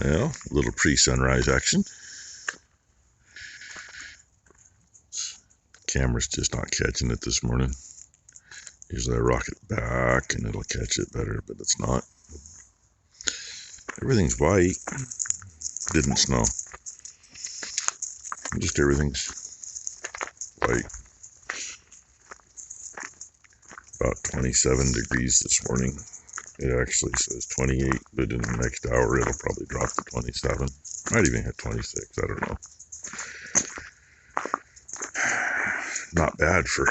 Well, a little pre-sunrise action. Camera's just not catching it this morning. Usually I rock it back and it'll catch it better, but it's not. Everything's white. Didn't snow. Just everything's white. About 27 degrees this morning. It actually says 28, but in the next hour it'll probably drop to 27. Might even hit 26, I don't know. Not bad for,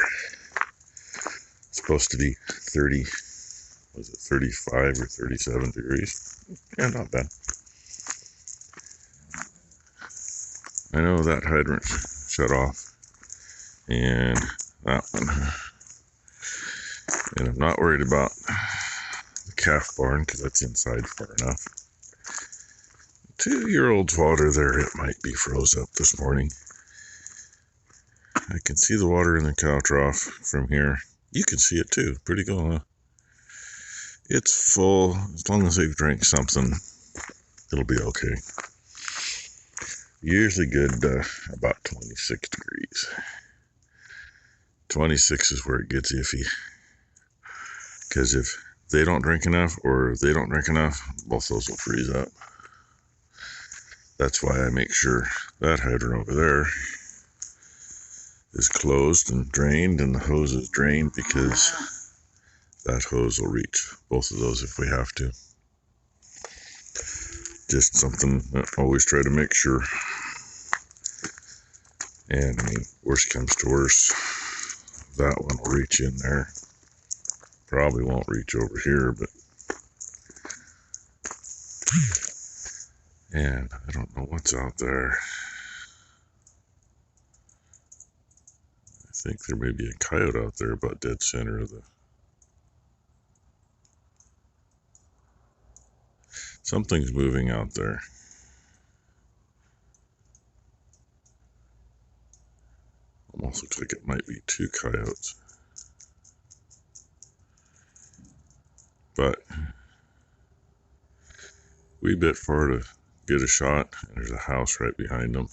it's supposed to be 30, was it 35 or 37 degrees? Yeah, not bad. I know that hydrant's shut off, and that one. And I'm not worried about the calf barn because that's inside far enough. 2-year-old's water there, it might be froze up this morning. I can see the water in the cow trough from here. You can see it too. Pretty cool, huh? It's full. As long as they've drank something, it'll be okay. Usually good about 26 degrees. 26 is where it gets iffy. Because if they don't drink enough or they don't drink enough, both those will freeze up. That's why I make sure that hydrant over there is closed and drained and the hose is drained, because that hose will reach both of those if we have to. Just something I always try to make sure. And I mean, worst comes to worst, that one will reach in there. Probably won't reach over here, but and I don't know what's out there. I think there may be a coyote out there about dead center of the. Something's moving out there. Almost looks like it might be 2 coyotes. But wee bit far to get a shot, and there's a house right behind them.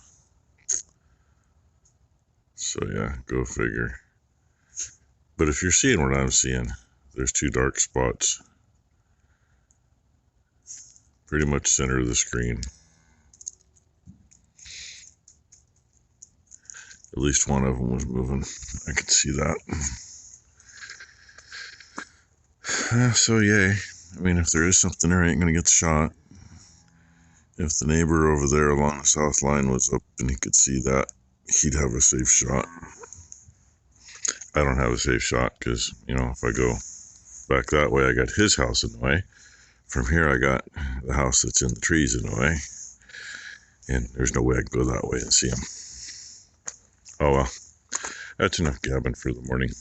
So yeah, go figure. But if you're seeing what I'm seeing, there's 2 dark spots. Pretty much center of the screen. At least one of them was moving. I could see that. So yay. I mean, if there is something there, I ain't gonna get the shot. If the neighbor over there along the south line was up and he could see that, he'd have a safe shot. I don't have a safe shot because, you know, if I go back that way, I got his house in the way. From here, I got the house that's in the trees in the way. And there's no way I can go that way and see him. Oh well, that's enough gabbing for the morning.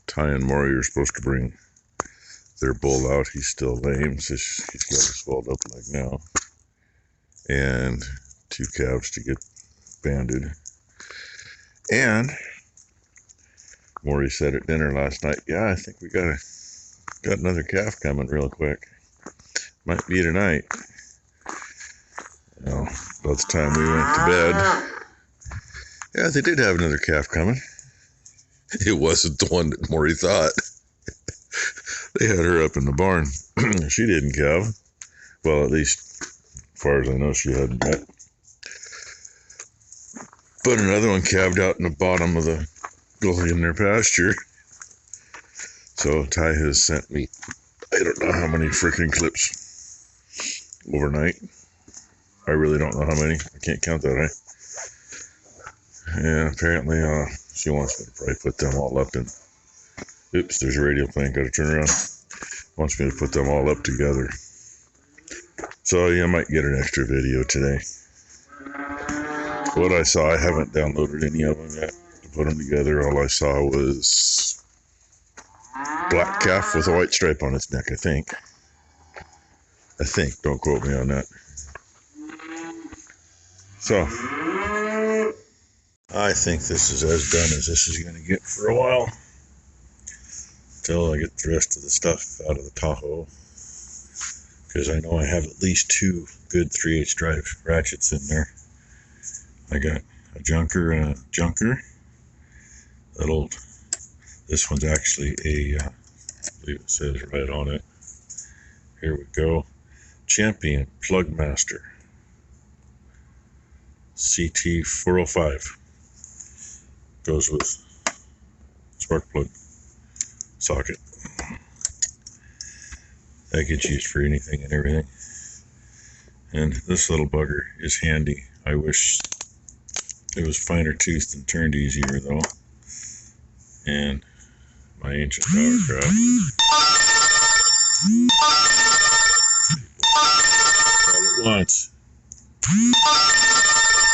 Ty and Mory are supposed to bring their bull out. He's still lame, so he's got a swelled up leg now. And 2 calves to get banded. And Mory said at dinner last night, yeah, I think we got another calf coming real quick. Might be tonight. Well, by the time we went to bed, yeah, they did have another calf coming. It wasn't the one that Mory thought. They had her up in the barn. She didn't calve. Well, at least as far as I know, she hadn't yet. But another one calved out in the bottom of the gully in their pasture. So Ty has sent me, I don't know how many freaking clips overnight. I really don't know how many. I can't count that high. And apparently she wants me to probably put them all up in. Oops, there's a radio playing. Got to turn around. Wants me to put them all up together. So yeah, I might get an extra video today. What I saw, I haven't downloaded any of them yet to put them together. All I saw was black calf with a white stripe on its neck, I think. Don't quote me on that. So, I think this is as done as this is going to get for a while. Until I get the rest of the stuff out of the Tahoe. because I know I have at least 2 good 3/8 drive ratchets in there. I got a junker and a junker. This one's actually I believe it says right on it. Here we go. Champion Plug Master CT 405. Goes with spark plug socket. That gets used for anything and everything. And this little bugger is handy. I wish it was finer toothed and turned easier though. And my ancient power crab. All at once.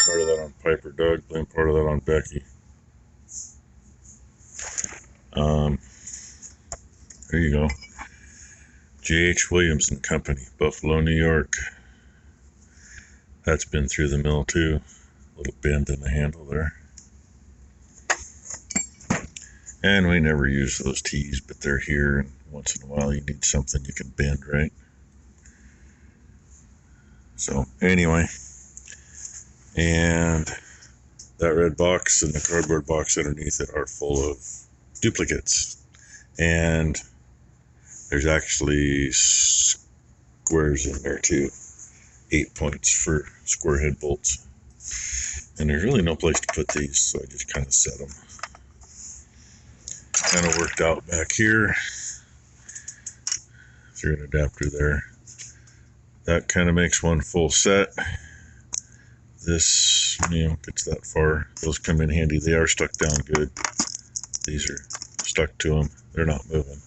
Part of that on Piper Doug, blame part of that on Becky. There you go. J.H. Williams and Company, Buffalo, New York. That's been through the mill too. A little bend in the handle there. And we never use those tees, but they're here, and once in a while you need something you can bend, right? So anyway, and that red box and the cardboard box underneath it are full of duplicates. And there's actually squares in there too. 8 points for square head bolts. And there's really no place to put these, so I just kind of set them. Kind of worked out back here. Through an adapter there. That kind of makes one full set. This, gets that far. Those come in handy. They are stuck down good. These are stuck to them. They're not moving.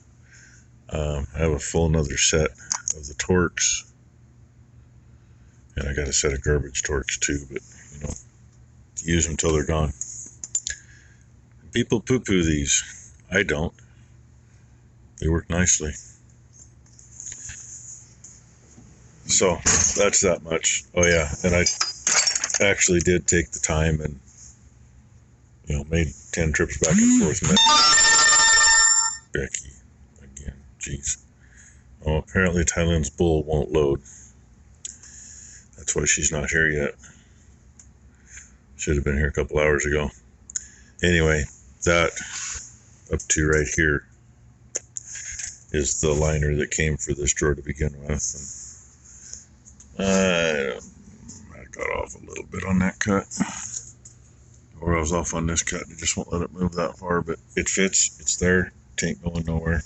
I have a full another set of the Torx. And I got a set of garbage Torx too, but, use them till they're gone. People poo-poo these. I don't. They work nicely. So, that's that much. Oh yeah, and I actually did take the time and, made 10 trips back and forth. Met Becky again. Jeez. Oh, apparently Thailand's bull won't load. That's why she's not here yet. Should have been here a couple hours ago. Anyway, that up to right here is the liner that came for this drawer to begin with. And I got off a little bit on that cut. Or I was off on this cut. It just won't let it move that far, but it fits. It's there. It ain't going nowhere.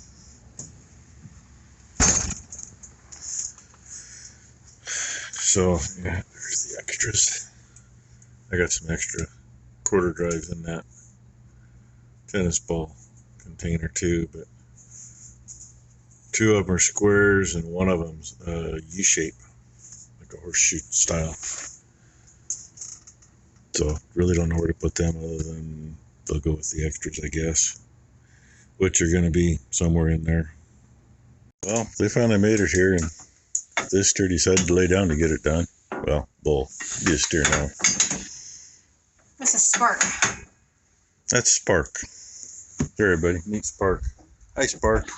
So, yeah, there's the extras. I got some extra quarter drives in that tennis ball container too, but 2 of them are squares and 1 of them's U-shape, like a horseshoe style. So really don't know where to put them other than they'll go with the extras, I guess, which are going to be somewhere in there. Well, they finally made it here, and this steer decided to lay down to get it done. Well, bull. Be a steer now. This is Spark. That's Spark. There, everybody. Meet Spark. Hi, Spark.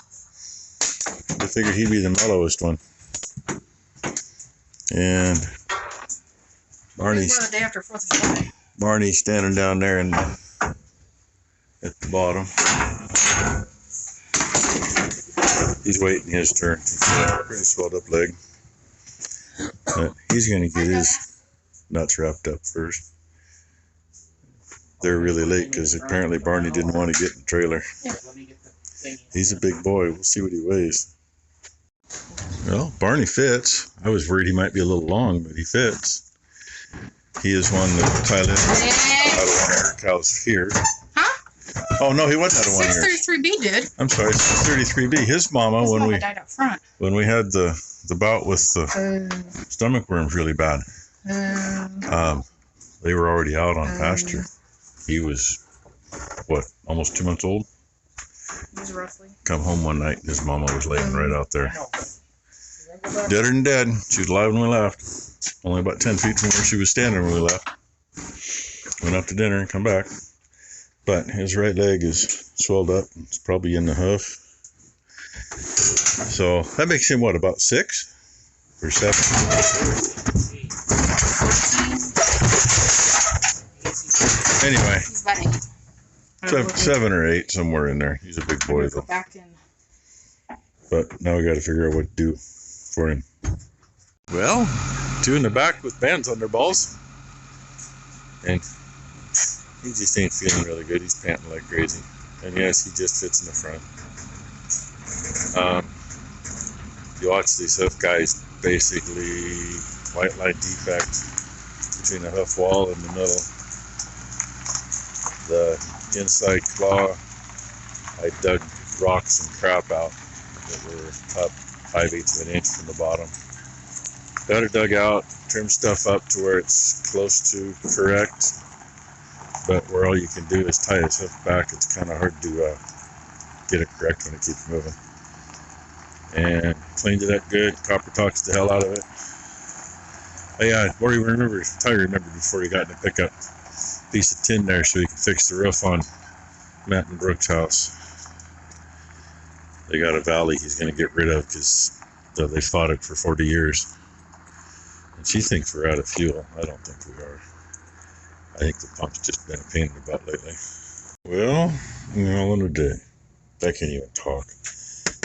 I figured he'd be the mellowest one. And Barney's the day after 4th of July. Barney's standing down there at the bottom. He's waiting his turn. He's got a pretty swelled up leg. But he's going to get his nuts wrapped up first. They're really late because apparently Barney didn't want to get in the trailer. He's a big boy. We'll see what he weighs. Well, Barney fits. I was worried he might be a little long, but he fits. He is one that Thailand out of 1 of her cows here. Huh? Oh no, he wasn't out of 1 year. 633B did. I'm sorry, 633B. His mama, His mama died up front. when we had the bout with the stomach worms really bad, they were already out on pasture. He was, almost 2 months old? He was roughly. Come home one night and his mama was laying right out there. Deader than dead. She was alive when we left. Only about 10 feet from where she was standing when we left. Went out to dinner and come back. But his right leg is swelled up. It's probably in the hoof. So that makes him, about 6? Or 7? 14. Anyway. He's about 8. 7 or 8, somewhere in there. He's a big boy, though. Back in. But now we got to figure out what to do for him. Well, 2 in the back with bands on their balls. And he just ain't feeling really good. He's panting like crazy. And yes, he just fits in the front. You watch these hoof guys, basically white line defect between the hoof wall and the middle. The inside claw, I dug rocks and crap out that were up 5/8 of an inch from the bottom. Got it dug out, trimmed stuff up to where it's close to correct, but where all you can do is tie his hoof back, it's kind of hard to get it correct when it keeps moving. And cleaned it up good, copper talks the hell out of it. Oh yeah, Ty remembered before he got in the pickup, piece of tin there so he could fix the roof on Matt and Brooke's house. They got a valley he's going to get rid of because they fought it for 40 years. And she thinks we're out of fuel. I don't think we are. I think the pump's just been a pain in the butt lately. Well, all in a day. I can't even talk.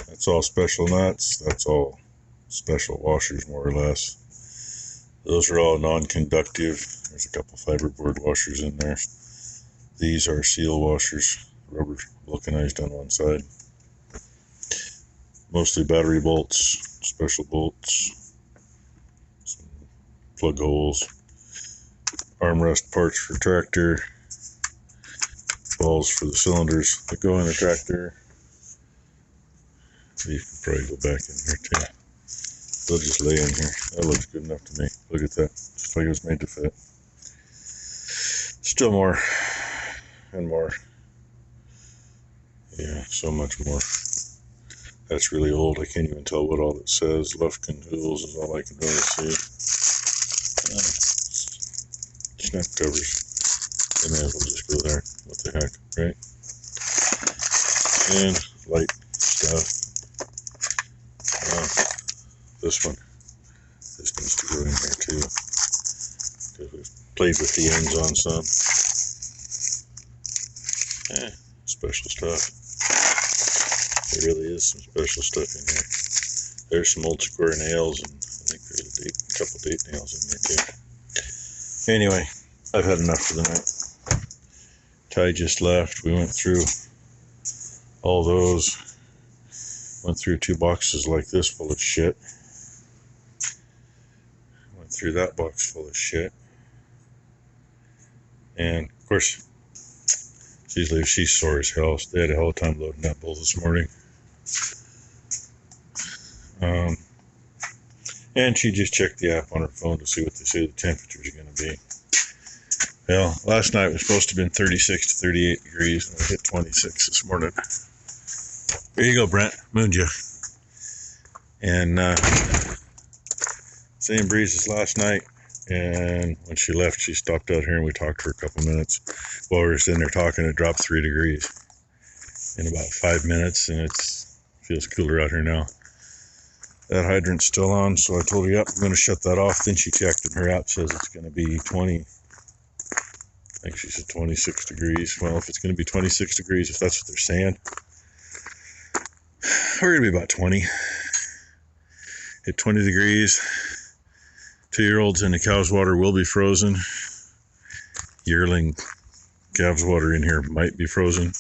That's all special nuts. That's all special washers, more or less. Those are all non-conductive. There's a couple fiberboard washers in there. These are seal washers, rubber vulcanized on one side. Mostly battery bolts, special bolts, some plug holes, armrest parts for tractor, balls for the cylinders that go in the tractor. You can probably go back in here too. They'll just lay in here. That looks good enough to me. Look at that. Just like it was made to fit. Still more. And more. Yeah, so much more. That's really old. I can't even tell what all it says. Lufkin Hooves is all I can really see. Snap covers. They may as well just go there. What the heck, right? And light stuff. This one. This needs to go in here too. Because we've played with the ends on some. Special stuff. There really is some special stuff in here. There's some old square nails, and I think there's a couple date nails in there too. Anyway, I've had enough for the night. Ty just left. We went through all those. Went through 2 boxes like this full of shit. Went through that box full of shit. And of course, she's sore as hell. They had a hell of a time loading that bull this morning. And she just checked the app on her phone to see what they say the temperatures are going to be. Well, last night was supposed to have been 36 to 38 degrees, and we hit 26 this morning. There you go, Brent. Mooned you. And same breezes last night. And when she left, she stopped out here and we talked for a couple minutes. While we were sitting there talking, it dropped 3 degrees in about 5 minutes, and it feels cooler out here now. That hydrant's still on, so I told her, yep, I'm going to shut that off. Then she checked, and her app says it's going to be 20. I think she said 26 degrees. Well, if it's going to be 26 degrees, if that's what they're saying, we're going to be about 20. At 20 degrees, 2-year-olds in the cow's water will be frozen. Yearling calves water in here might be frozen,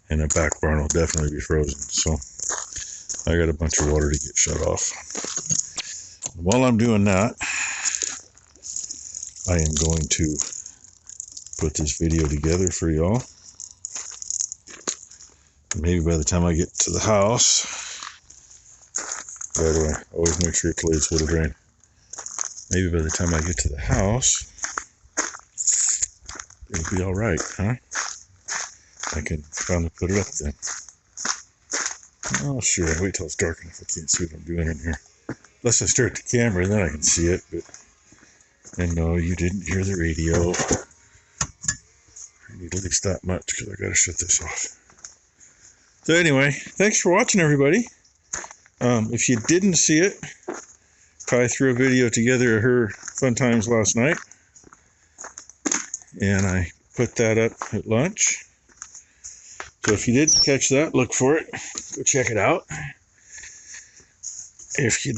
and the back barn will definitely be frozen. So I got a bunch of water to get shut off. While I'm doing that, I am going to put this video together for y'all. Maybe by the time I get to the house, by the way, always make sure it's laid so it'll drain. Maybe by the time I get to the house, it'll be all right, huh? I can finally put it up then. Oh, sure. Wait till it's dark enough. I can't see what I'm doing in here. Unless I start the camera, then I can see it. But and no, you didn't hear the radio. I need at least that much because I got to shut this off. So anyway, thanks for watching, everybody. If you didn't see it, Kai threw a video together of her fun times last night, and I put that up at lunch. So if you did catch that, look for it. Go check it out. If you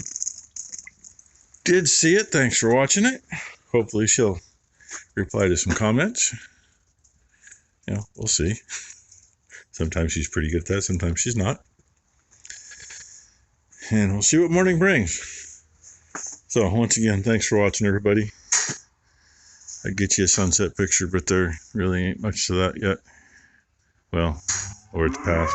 did see it, thanks for watching it. Hopefully she'll reply to some comments. Yeah, we'll see. Sometimes she's pretty good at that, sometimes she's not. And we'll see what morning brings. So once again, thanks for watching, everybody. I'd get you a sunset picture, but there really ain't much to that yet. Well, or it's past.